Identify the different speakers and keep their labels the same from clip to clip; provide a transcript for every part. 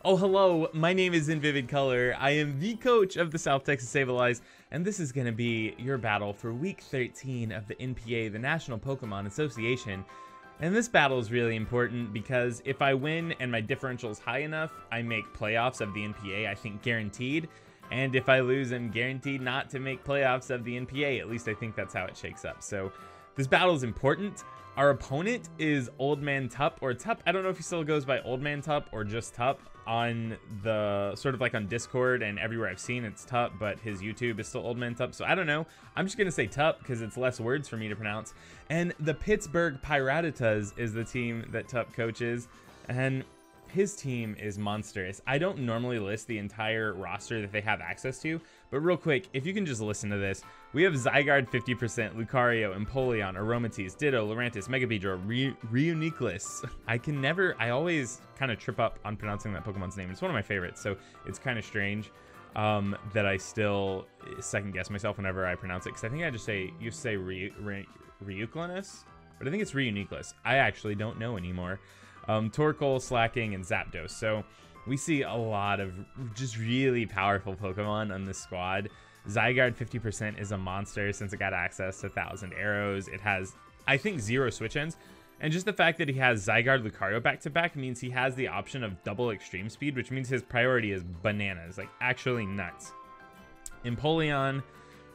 Speaker 1: Oh, hello, my name is In Vivid Color. I am the coach of the South Texas Sableyes, and this is going to be your battle for Week 13 of the NPA, the National Pokemon Association. And this battle is really important because if I win and my differential is high enough, I make playoffs of the NPA, I think guaranteed. And if I lose, I'm guaranteed not to make playoffs of the NPA. At least I think that's how it shakes up. So this battle is important. Our opponent is OldManTup, or Tup. I don't know if he still goes by OldManTup or just Tup on the sort of like on Discord and everywhere I've seen it's Tup, but his YouTube is still OldManTup. So I don't know. I'm just gonna say Tup because it's less words for me to pronounce. And the Pittsburgh Pirattatas is the team that Tup coaches, and his team is monstrous. I don't normally list the entire roster that they have access to, but real quick, if you can just listen to this, we have Zygarde 50%, Lucario, Empoleon, Aromatisse, Ditto, Lurantis, Megabeedrill, Reuniclus. I always kind of trip up on pronouncing that Pokemon's name. It's one of my favorites, so it's kind of strange that I still second guess myself whenever I pronounce it, because I think I just say, you say Reuniclus, but I think it's Reuniclus. I actually don't know anymore. Torkoal, Slacking, and Zapdos. So we see a lot of just really powerful Pokemon on this squad. Zygarde 50% is a monster since it got access to 1,000 arrows. It has, I think, 0 switch ends. And just the fact that he has Zygarde Lucario back-to-back means he has the option of double extreme speed, which means his priority is bananas, like actually nuts. Empoleon,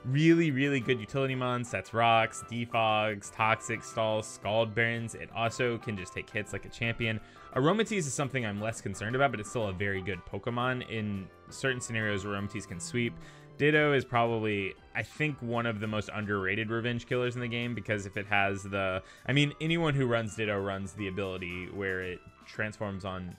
Speaker 1: really, really good utility mon, sets rocks, defogs, toxic stalls, scald burns. It also can just take hits like a champion. Aromatisse is something I'm less concerned about, but it's still a very good Pokemon. In certain scenarios, Aromatisse can sweep. Ditto is probably, I think, one of the most underrated revenge killers in the game, because if it has the, I mean, anyone who runs Ditto runs the ability where it transforms on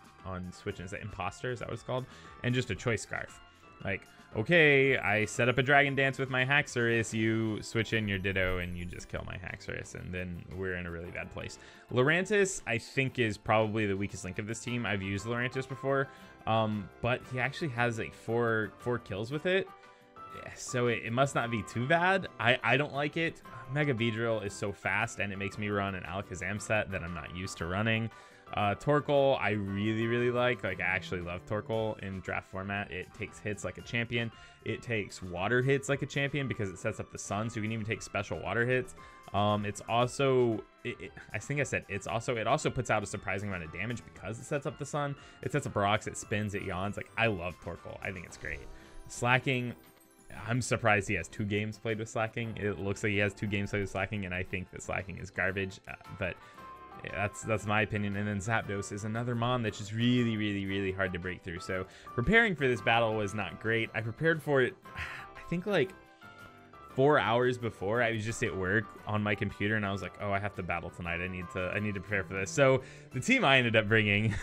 Speaker 1: switch, is that Imposter, is that what it's called? And just a choice scarf. Like, okay, I set up a Dragon Dance with my Haxorus, you switch in your Ditto and you just kill my Haxorus, and then we're in a really bad place. Lurantis, I think, is probably the weakest link of this team. I've used Lurantis before, but he actually has like four kills with it, so it must not be too bad. I don't like it. Megabeedrill is so fast, and it makes me run an Alakazam set that I'm not used to running. Torkoal, I really, really like. I actually love Torkoal in draft format. It takes hits like a champion. It takes water hits like a champion because it sets up the sun, so you can even take special water hits. It's also, I think I said it also puts out a surprising amount of damage because it sets up the sun. It sets up rocks, it spins, it yawns. Like, I love Torkoal. I think it's great. Slacking, I'm surprised he has 2 games played with Slacking. It looks like he has 2 games played with Slacking, and I think that Slacking is garbage, but that's my opinion. And then Zapdos is another mon that's just really, really, really hard to break through. So preparing for this battle was not great. I prepared for it, I think, like 4 hours before. I was just at work on my computer, and I was like, oh, I have to battle tonight. I need to prepare for this. So the team I ended up bringing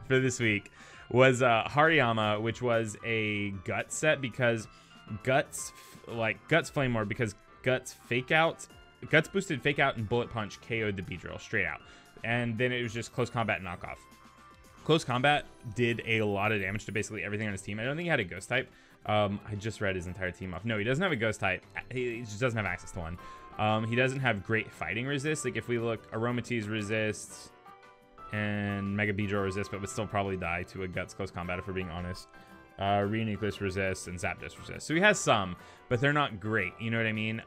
Speaker 1: for this week was Hariyama, which was a Guts set, because Guts Flame Orb, because Guts boosted Fake Out and Bullet Punch KO'd the Beedrill straight out. And then it was just Close Combat knockoff. Close Combat did a lot of damage to basically everything on his team. I don't think he had a Ghost type. I just read his entire team off. No, he doesn't have a Ghost type. He just doesn't have access to one. He doesn't have great fighting resist. Like, if we look, Aromatisse resists and Megabeedrill resists, but would still probably die to a Guts Close Combat if we're being honest. Reuniclus resists and Zapdos resists. So he has some, but they're not great. You know what I mean?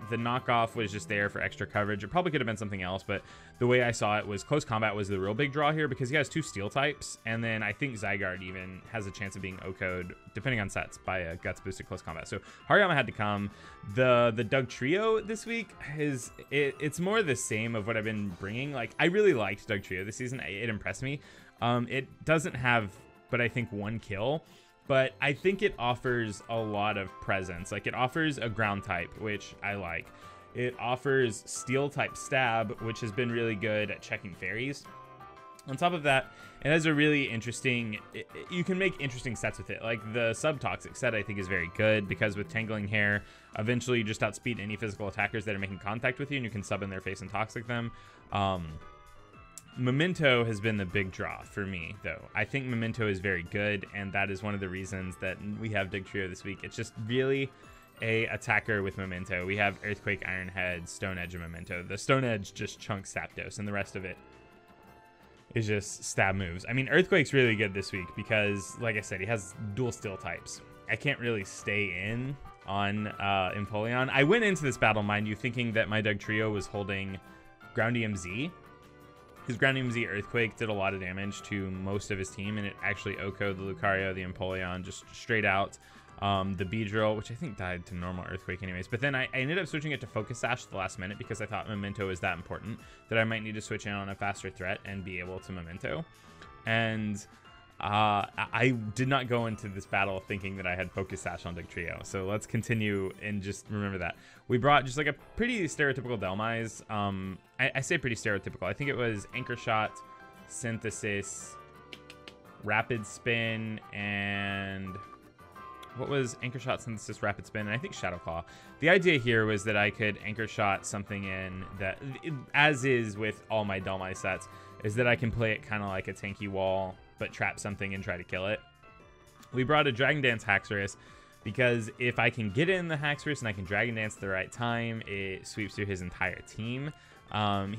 Speaker 1: The knockoff was just there for extra coverage. It probably could have been something else, but the way I saw it was Close Combat was the real big draw here, because he has 2 steel types, and then I think Zygarde even has a chance of being OHKO'd, depending on sets, by a Guts boosted Close Combat. So Hariyama had to come. The Doug Trio this week it's more the same of what I've been bringing. Like, I really liked Doug Trio this season. It impressed me. It doesn't have, but I think, 1 kill. But I think it offers a lot of presence. Like, it offers a ground type, which I like. It offers steel type stab, which has been really good at checking fairies. On top of that, it has a really interesting, you can make interesting sets with it. Like, the Subtoxic set, I think, is very good, because with Tangling Hair, eventually you just outspeed any physical attackers that are making contact with you, and you can sub in their face and toxic them. Memento has been the big draw for me, though. I think Memento is very good, and that is one of the reasons that we have Dig Trio this week. It's just really a attacker with Memento. We have Earthquake, Iron Head, Stone Edge, and Memento. The Stone Edge just chunks Zapdos, and the rest of it is just stab moves. I mean, Earthquake's really good this week because, like I said, he has dual steel types. I can't really stay in on Empoleon. I went into this battle, mind you, thinking that my Doug Trio was holding Ground EMZ. His Ground EMZ Earthquake did a lot of damage to most of his team, and it actually OHKO'd the Lucario, the Empoleon, just straight out. The Beedrill, which I think died to normal Earthquake anyways. But then I ended up switching it to Focus Sash at the last minute because I thought Memento is that important that I might need to switch in on a faster threat and be able to Memento. And I did not go into this battle thinking that I had Focus Sash on Doug Trio. So let's continue and just remember that. We brought just like a pretty stereotypical Dhelmise. I say pretty stereotypical. I think it was Anchor Shot, Synthesis, Rapid Spin, and... what was Anchor Shot, Synthesis, Rapid Spin, and I think Shadow Claw. The idea here was that I could Anchor Shot something in that, as is with all my Dhelmise sets, is that I can play it kind of like a tanky wall, but trap something and try to kill it. We brought a Dragon Dance Haxorus because if I can get in the Haxorus and I can Dragon Dance at the right time, it sweeps through his entire team.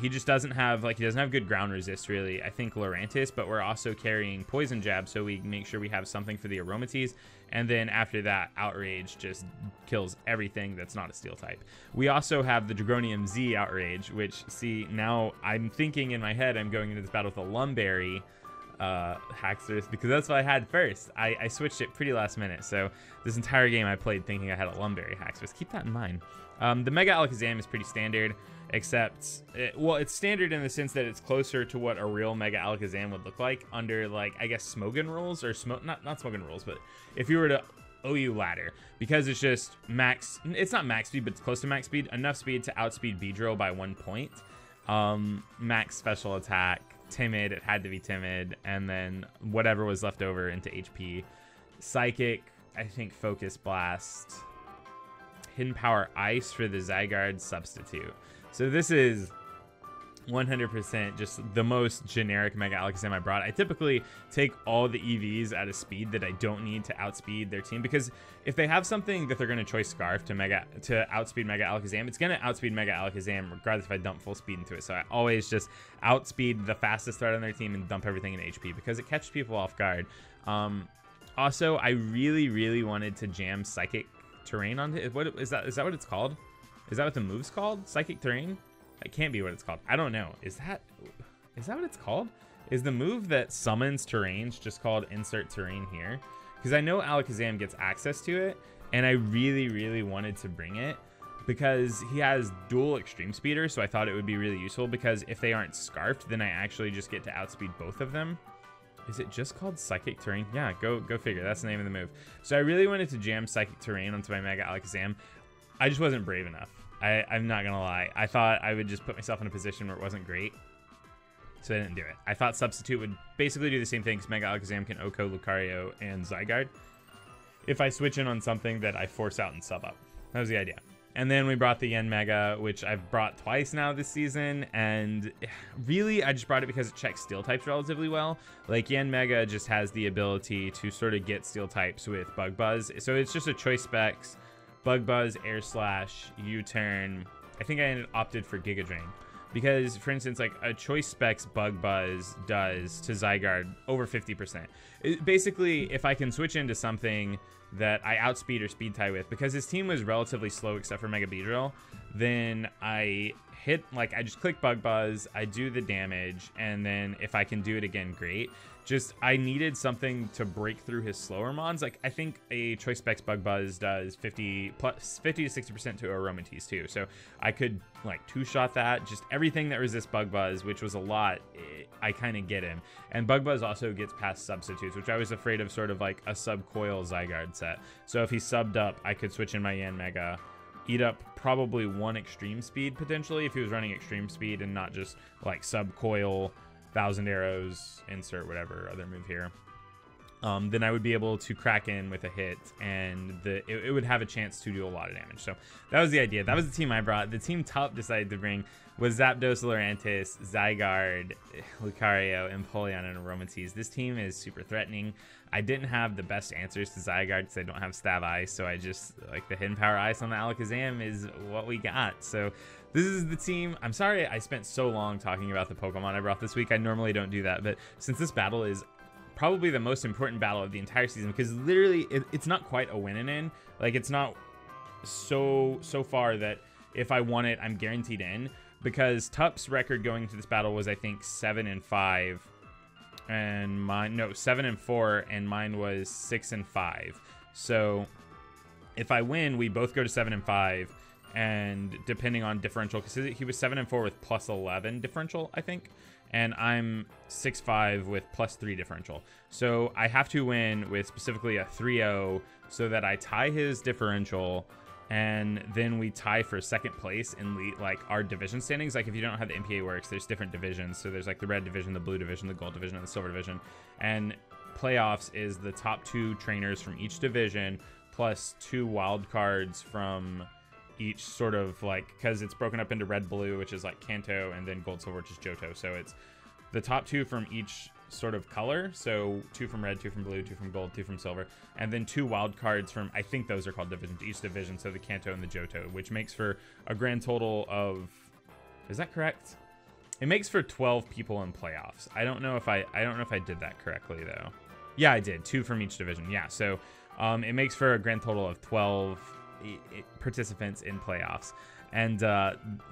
Speaker 1: He just doesn't have, he doesn't have good ground resist, really. I think Lurantis, but we're also carrying Poison Jab, so we make sure we have something for the Aromateas. And then after that, Outrage just kills everything that's not a Steel type. We also have the Dragonium Z Outrage, which, see, now I'm thinking in my head I'm going into this battle with a Lumberry Haxorus because that's what I had first. I switched it pretty last minute, so this entire game I played thinking I had a Lumberry Haxorus. Keep that in mind. The Mega Alakazam is pretty standard, except, well, it's standard in the sense that it's closer to what a real Mega Alakazam would look like under, I guess, Smogon rules, or not Smogon rules, but if you were to OU ladder, because it's just max, it's not max speed, but it's close to max speed, enough speed to outspeed Beedrill by 1 point. Max special attack, timid, it had to be timid, and then whatever was left over into HP. Psychic, I think Focus Blast, Hidden Power Ice for the Zygarde substitute. So this is 100% just the most generic Mega Alakazam I brought. I typically take all the EVs at a speed that I don't need to outspeed their team, because if they have something that they're going to choice Scarf to outspeed Mega Alakazam, it's going to outspeed Mega Alakazam regardless if I dump full speed into it. So I always just outspeed the fastest threat on their team and dump everything in HP because it catches people off guard. Also, I really wanted to jam Psychic Terrain onto it. What is that? Is that what it's called? Is that what the move's called? Psychic Terrain? It can't be what it's called. I don't know. Is that what it's called? Is the move that summons terrains just called Insert Terrain here? Because I know Alakazam gets access to it, and I really wanted to bring it because he has dual Extreme Speeder, so I thought it would be really useful because if they aren't Scarfed, then I actually just get to outspeed both of them. Is it just called Psychic Terrain? Yeah, go figure. That's the name of the move. So I really wanted to jam Psychic Terrain onto my Mega Alakazam. I just wasn't brave enough. I'm not gonna lie. I thought I would just put myself in a position where it wasn't great, so I didn't do it. I thought Substitute would basically do the same thing because Mega Alakazam can OHKO, Lucario, and Zygarde if I switch in on something that I force out and sub up. That was the idea. And then we brought the Yen Mega, which I've brought twice now this season, and really I just brought it because it checks Steel types relatively well. Yen Mega just has the ability to sort of get Steel types with Bug Buzz, so it's just a choice specs. Bug Buzz, Air Slash, U-Turn. I think I opted for Giga Drain because, for instance, a choice specs Bug Buzz does to Zygarde over 50%. Basically, if I can switch into something that I outspeed or speed tie with, because his team was relatively slow except for Mega Beedrill, then I hit, I just click Bug Buzz, I do the damage, and then if I can do it again, great. Just, I needed something to break through his slower mons. I think a Choice Specs Bug Buzz does 50 to 60% to Aromateas too. So I could, two-shot that. Just everything that resists Bug Buzz, which was a lot, I kind of get him. And Bug Buzz also gets past substitutes, which I was afraid of sort of like a sub-coil Zygarde set. So if he subbed up, I could switch in my Yen Mega, eat up probably 1 Extreme Speed, potentially, if he was running Extreme Speed and not just, sub-coil, 1,000 arrows, insert whatever other move here. then I would be able to crack in with a hit, and it would have a chance to do a lot of damage. So that was the idea. That was the team I brought. The team Tup decided to bring was Zapdos, Lurantis, Zygarde, Lucario, Empoleon, and Aromatisse. This team is super threatening. I didn't have the best answers to Zygarde because I don't have Stab Ice, so I just, like, the Hidden Power Ice on the Alakazam is what we got. So this is the team. I'm sorry I spent so long talking about the Pokemon I brought this week. I normally don't do that, but since this battle is probably the most important battle of the entire season, because literally it's not quite a win in. Like, it's not so far that if I won it, I'm guaranteed in, because Tup's record going into this battle was, I think, 7-5, and mine, no, 7-4, and mine was 6-5. So if I win, we both go to 7-5, and depending on differential, because he was 7-4 with plus 11 differential, I think, and I'm 6-5 with plus 3 differential. So I have to win with specifically a 3-0 so that I tie his differential, and then we tie for second place in like our division standings. Like, if you don't know how the NPA works, there's different divisions. So there's like the red division, the blue division, the gold division, and the silver division. And playoffs is the top 2 trainers from each division plus 2 wild cards from each sort of, like, because it's broken up into red, blue, which is like Kanto, and then gold, silver, which is Johto. So it's the top 2 from each sort of color. So 2 from red, 2 from blue, 2 from gold, 2 from silver, and then 2 wild cards from, I think those are called divisions, each division. So the Kanto and the Johto, which makes for a grand total of, is that correct? It makes for 12 people in playoffs. I don't know if I did that correctly though. Yeah, I did. 2 from each division. Yeah. So it makes for a grand total of 12 participants in playoffs. And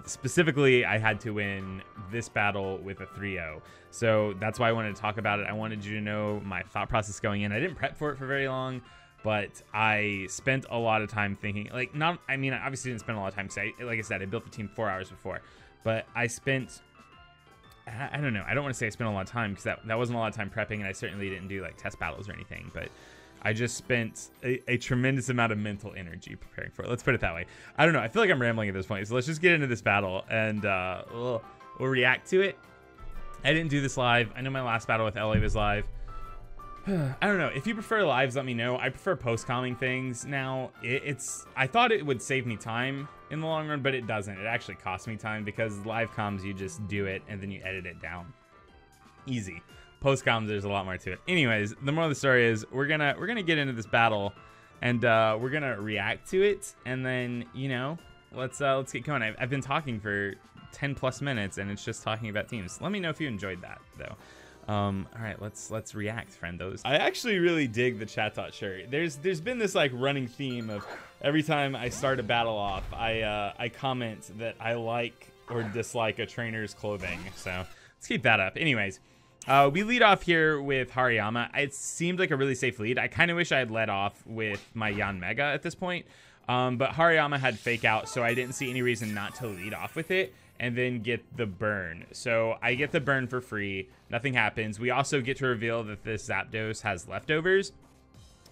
Speaker 1: specifically, I had to win this battle with a 3-0. So that's why I wanted to talk about it. I wanted you to know my thought process going in. I didn't prep for it for very long, but I spent a lot of time thinking, like, not, I mean, I obviously didn't spend a lot of time, because like I said, I built the team 4 hours before, but I spent, I don't know, I don't want to say I spent a lot of time, because that wasn't a lot of time prepping, and I certainly didn't do like test battles or anything, but I just spent a tremendous amount of mental energy preparing for it. Let's put it that way. I don't know. I feel like I'm rambling at this point. So let's just get into this battle, and we'll react to it. I didn't do this live. I know my last battle with LA was live. I don't know. If you prefer lives, let me know. I prefer post-comming things now. I thought it would save me time in the long run, but it doesn't. It actually costs me time, because live comms, you just do it, and then you edit it down. Easy. Post-coms, there's a lot more to it. Anyways, the moral of the story is we're gonna get into this battle, and we're gonna react to it, and then, you know, let's get going. I've been talking for 10+ minutes, and it's just talking about teams. Let me know if you enjoyed that though. All right, let's react, friendos. I actually really dig the Chatot shirt. There's been this like running theme of every time I start a battle off, I comment that I like or dislike a trainer's clothing. So let's keep that up. Anyways. We lead off here with Hariyama. It seemed like a really safe lead. I kind of wish I had led off with my Yanmega at this point. But Hariyama had Fake Out, so I didn't see any reason not to lead off with it and then get the burn. So I get the burn for free. Nothing happens. We also get to reveal that this Zapdos has leftovers.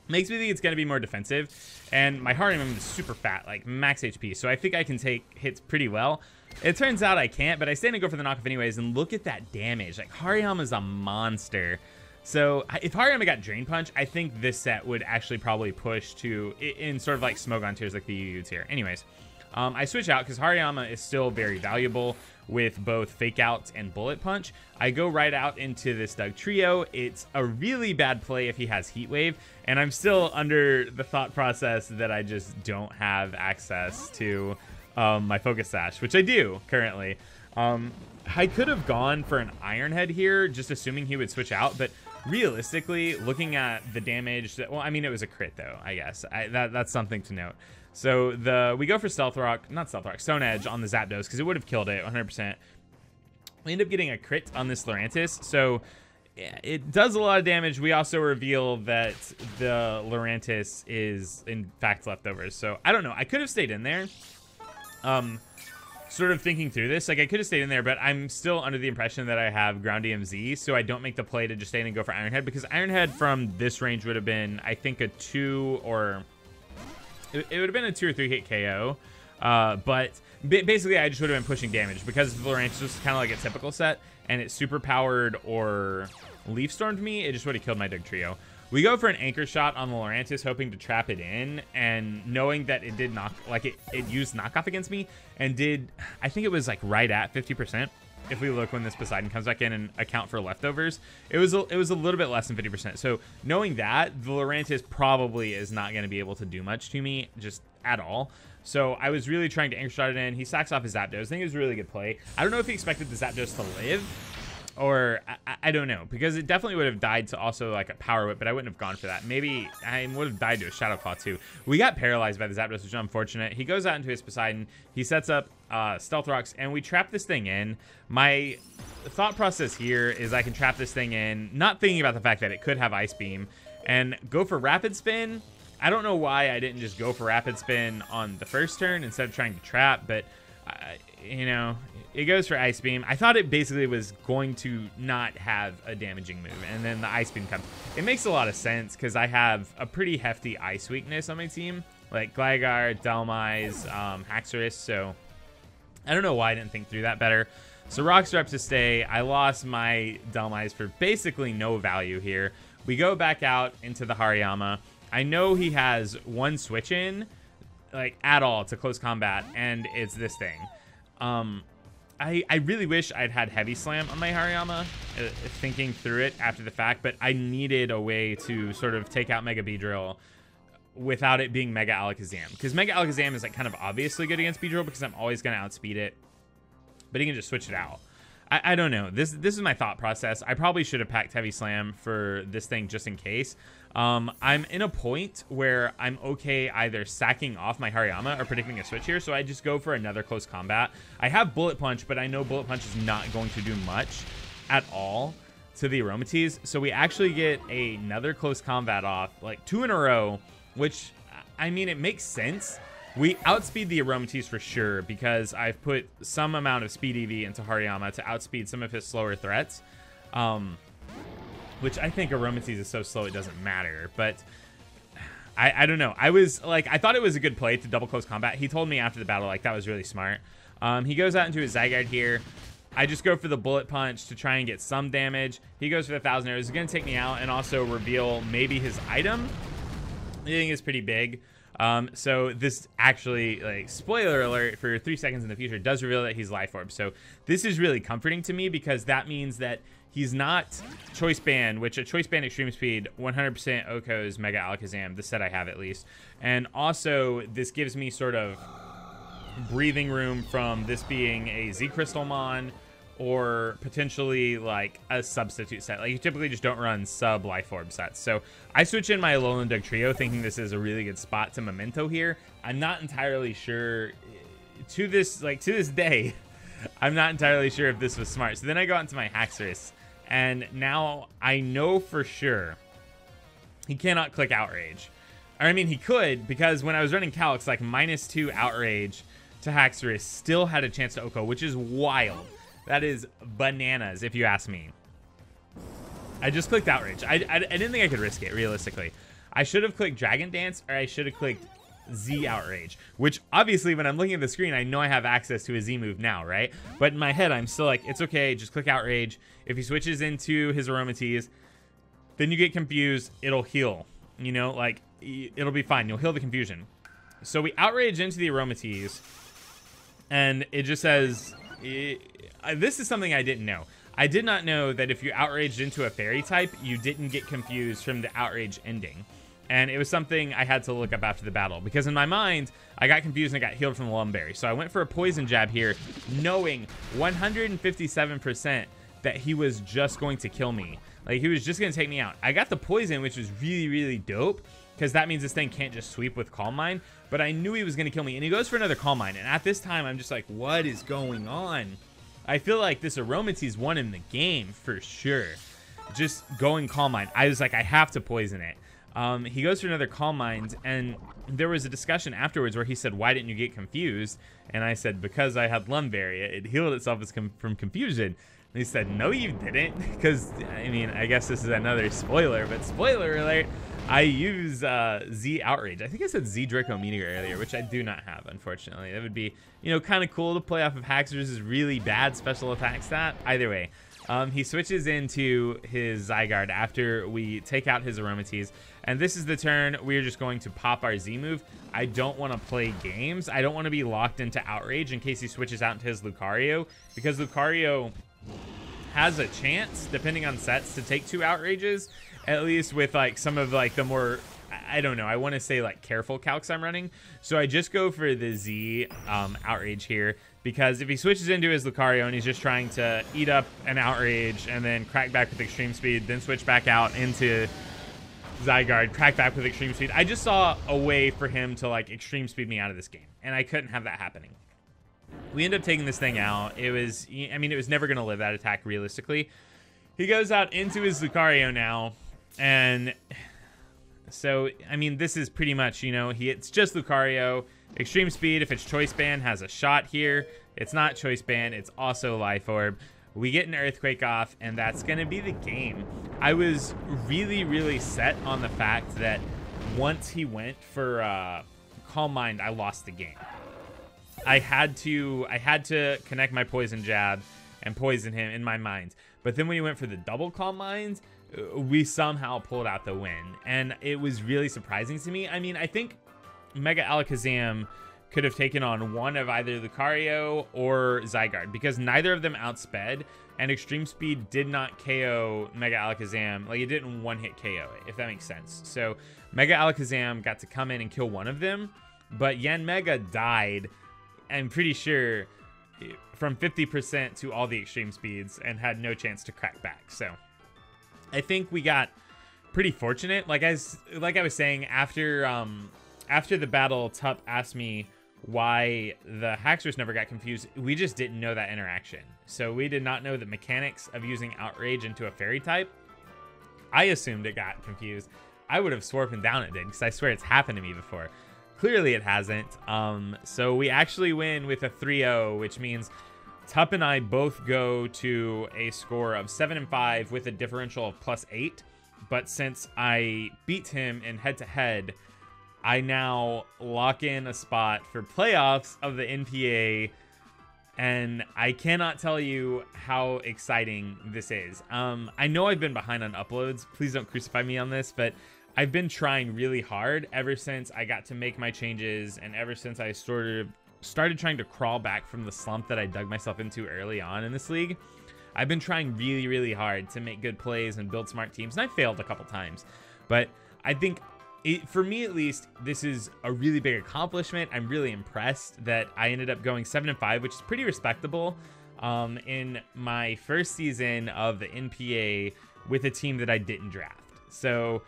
Speaker 1: Makes me think it's going to be more defensive. And my Hariyama is super fat, like max HP. So I think I can take hits pretty well. It turns out I can't, but I stand and go for the knockoff anyways, and look at that damage. Like, Hariyama's a monster. So if Hariyama got Drain Punch, I think this set would actually probably push to, in sort of like Smogon tiers, like the UU tier. Anyways, I switch out because Hariyama is still very valuable with both Fake Out and Bullet Punch. I go right out into this Doug Trio. It's a really bad play if he has Heat Wave, and I'm still under the thought process that I just don't have access to my Focus Sash, which I do currently. I could have gone for an Iron Head here, just assuming he would switch out, but realistically, looking at the damage, well, I mean, it was a crit though, I guess. That's something to note. So we go for Stone Edge on the Zapdos, because it would have killed it 100%. We end up getting a crit on this Lurantis, so it does a lot of damage. We also reveal that the Lurantis is in fact leftovers. So I don't know. I could have stayed in there. Sort of thinking through this, like I could have stayed in there, but I'm still under the impression that I have Ground DMZ, so I don't make the play to just stay in and go for Iron Head, because Iron Head from this range would have been, I think, a 2 or it would have been a 2 or 3 hit KO. But basically, I just would have been pushing damage because the Lurantis was kind of like a typical set, and it super powered or Leaf Stormed me. It just would have killed my Doug Trio. We go for an anchor shot on the Lurantis, hoping to trap it in, and knowing that it did knock, like it used knockoff against me, and did, I think it was like right at 50%. If we look when this Poseidon comes back in and account for leftovers, it was a little bit less than 50%. So knowing that, the Lurantis probably is not going to be able to do much to me, just at all. So I was really trying to anchor shot it in. He sacks off his Zapdos. I think it was a really good play. I don't know if he expected the Zapdos to live, or I don't know, because it definitely would have died to also like a Power Whip, but I wouldn't have gone for that. Maybe I would have died to a Shadow Claw too. We got paralyzed by the Zapdos, which is unfortunate. He goes out into his Poseidon. He sets up Stealth Rocks, and we trap this thing in. My thought process here is I can trap this thing in, not thinking about the fact that it could have Ice Beam, and go for Rapid Spin. I don't know why I didn't just go for Rapid Spin on the first turn instead of trying to trap, but you know, it goes for Ice Beam. I thought it basically was going to not have a damaging move, and then the Ice Beam comes. It makes a lot of sense because I have a pretty hefty ice weakness on my team, like Gligar, Dhelmise, Haxorus, so I don't know why I didn't think through that better. So Rocks are up to stay. I lost my Dhelmise for basically no value here. We go back out into the Hariyama. I know he has one switch in, like at all, to close combat, and it's this thing. I really wish I'd had Heavy Slam on my Hariyama, thinking through it after the fact, but I needed a way to sort of take out Mega Beedrill without it being Mega Alakazam, because Mega Alakazam is like kind of obviously good against Beedrill because I'm always going to outspeed it, but he can just switch it out. I don't know. This is my thought process. I probably should have packed Heavy Slam for this thing just in case. I'm in a point where I'm okay either sacking off my Hariyama or predicting a switch here, so I just go for another close combat. I have Bullet Punch, but I know Bullet Punch is not going to do much at all to the Aromatisse, so we actually get another close combat off, like 2 in a row, which, I mean, it makes sense. We outspeed the Aromatisse for sure because I've put some amount of speed EV into Hariyama to outspeed some of his slower threats. Which I think Aromatisse is so slow it doesn't matter. But I don't know. I thought it was a good play to double close combat. He told me after the battle, like, that was really smart. He goes out into his Zygarde here. I just go for the Bullet Punch to try and get some damage. He goes for the 1,000 arrows. He's going to take me out and also reveal maybe his item. I think it's pretty big. So this actually, like, spoiler alert, for 3 seconds in the future, does reveal that he's Life Orb. So this is really comforting to me because that means that he's not Choice Band, which a Choice Band Extreme Speed 100% Oko's Mega Alakazam, the set I have at least. And also this gives me sort of breathing room from this being a Z Crystalmon or potentially like a substitute set. Like, you typically just don't run sub Life Orb sets. So I switch in my Alolan Dugtrio thinking this is a really good spot to Memento here. I'm not entirely sure to this day. I'm not entirely sure if this was smart. So then I go into my Haxorus, and now I know for sure he cannot click Outrage. Or, I mean, he could, because when I was running Calix, like, -2 Outrage to Haxorus still had a chance to Oko, which is wild. That is bananas, if you ask me. I just clicked Outrage. I didn't think I could risk it, realistically. I should have clicked Dragon Dance, or I should have clicked Z Outrage, which obviously when I'm looking at the screen, I know I have access to a Z move now, right? But in my head, I'm still like, it's okay, just click Outrage. If he switches into his Aromatisse, then you get confused, it'll heal. You know, like, it'll be fine. You'll heal the confusion. So we Outrage into the Aromatisse, and it just says... this is something I didn't know. I did not know that if you outraged into a fairy type, you didn't get confused from the outrage ending. And it was something I had to look up after the battle, because in my mind, I got confused and I got healed from the Lumberry. So I went for a poison jab here, knowing 157% that he was just going to kill me. Like, he was just going to take me out. I got the poison, which was really, really dope, because that means this thing can't just sweep with Calm Mind. But I knew he was going to kill me, and he goes for another Calm Mind. And at this time, I'm just like, what is going on? I feel like this Aromatisse won in the game for sure. Just going Calm Mind. I was like, I have to poison it. He goes for another Calm Mind, and there was a discussion afterwards where he said, why didn't you get confused? And I said, because I had Lumberry. It healed itself from confusion. And he said, no, you didn't. Because, I mean, I guess this is another spoiler, but spoiler alert, I use Z Outrage. I think I said Z Draco Meteor earlier, which I do not have, unfortunately. That would be, you know, kind of cool to play off of Haxorus' really bad special attack stat. Either way, He switches into his Zygarde after we take out his Aromatisse. And this is the turn we're just going to pop our Z move. I don't want to play games. I don't want to be locked into Outrage in case he switches out into his Lucario, because Lucario has a chance, depending on sets, to take 2 Outrages, at least with like some of like the more, I don't know, I want to say like careful calcs I'm running. So I just go for the Z Outrage here, because if he switches into his Lucario and he's just trying to eat up an Outrage and then crack back with Extreme Speed, then switch back out into Zygarde, crack back with Extreme Speed, I just saw a way for him to like Extreme Speed me out of this game, and I couldn't have that happening. We end up taking this thing out. It was, I mean, it was never going to live that attack realistically. He goes out into his Lucario now, and so, I mean, this is pretty much, you know, it's just Lucario. Extreme Speed, if it's Choice Band, has a shot here. It's not Choice Band, it's also Life Orb. We get an Earthquake off, and that's going to be the game. I was really, really set on the fact that once he went for Calm Mind, I lost the game. I had to connect my Poison Jab and poison him in my mind. But then when he went for the double Calm Mind, we somehow pulled out the win. And it was really surprising to me. I mean, I think Mega Alakazam could have taken on one of either Lucario or Zygarde, because neither of them outsped, and Extreme Speed did not KO Mega Alakazam. Like, it didn't one-hit KO it, if that makes sense. So Mega Alakazam got to come in and kill one of them, but Yanmega died, I'm pretty sure, from 50% to all the Extreme Speeds, and had no chance to crack back. So I think we got pretty fortunate. Like I was saying, after the battle, Tup asked me why the Haxorus never got confused. We just didn't know that interaction. So we did not know the mechanics of using Outrage into a Fairy type. I assumed it got confused. I would have sworn down it did, because I swear it's happened to me before. Clearly it hasn't. So we actually win with a 3-0, which means Tup and I both go to a score of 7 and 5 with a differential of +8. But since I beat him in head-to-head, I now lock in a spot for playoffs of the NPA, and I cannot tell you how exciting this is. I know I've been behind on uploads. Please don't crucify me on this, but I've been trying really hard ever since I got to make my changes, and ever since I started trying to crawl back from the slump that I dug myself into early on in this league. I've been trying really, really hard to make good plays and build smart teams, and I failed a couple times. But I think, for me at least, this is a really big accomplishment. I'm really impressed that I ended up going 7 and 5, which is pretty respectable in my first season of the NPA with a team that I didn't draft. So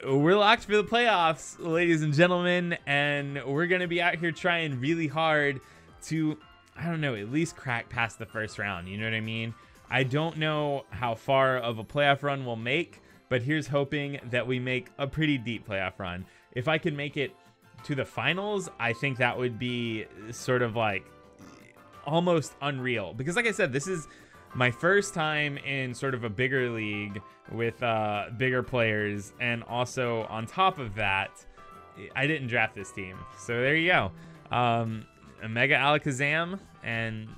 Speaker 1: we're locked for the playoffs, ladies and gentlemen, and we're going to be out here trying really hard to, I don't know, at least crack past the first round. You know what I mean? I don't know how far of a playoff run we'll make, but here's hoping that we make a pretty deep playoff run. If I could make it to the finals, I think that would be sort of like almost unreal. Because like I said, this is my first time in sort of a bigger league with bigger players. And also on top of that, I didn't draft this team. So there you go. A Mega Alakazam, and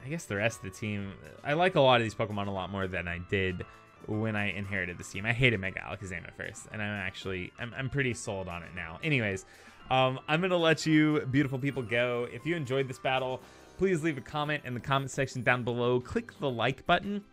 Speaker 1: I guess the rest of the team. I like a lot of these Pokemon a lot more than I did when I inherited this team. I hated Mega Alakazam at first, and I'm pretty sold on it now. Anyways, I'm gonna let you beautiful people go. If you enjoyed this battle, please leave a comment in the comment section down below. Click the like button.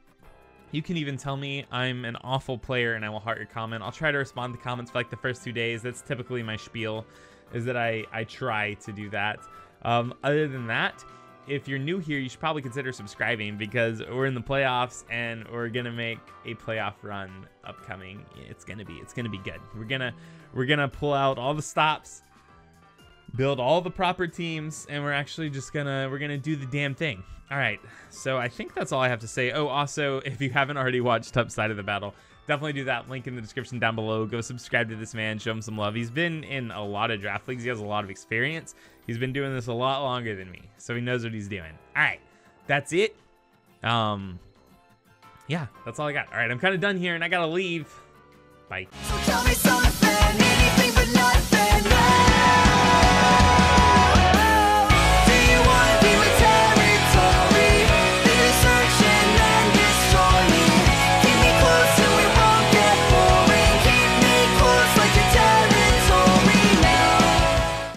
Speaker 1: You can even tell me I'm an awful player, and I will heart your comment. I'll try to respond to comments for like the first 2 days. That's typically my spiel, is that I try to do that. Other than that, if you're new here, you should probably consider subscribing, because we're in the playoffs and we're gonna make a playoff run upcoming. It's gonna be good. We're gonna pull out all the stops, build all the proper teams, and we're actually just we're gonna do the damn thing. All right, so I think that's all I have to say. Oh, also, if you haven't already watched Tup's Side of the Battle, definitely do that. Link in the description down below. Go subscribe to this man, show him some love. He's been in a lot of draft leagues. He has a lot of experience. He's been doing this a lot longer than me, so he knows what he's doing. All right, that's it. Yeah, that's all I got. All right, I'm kind of done here, and I gotta leave. Bye. So tell me something.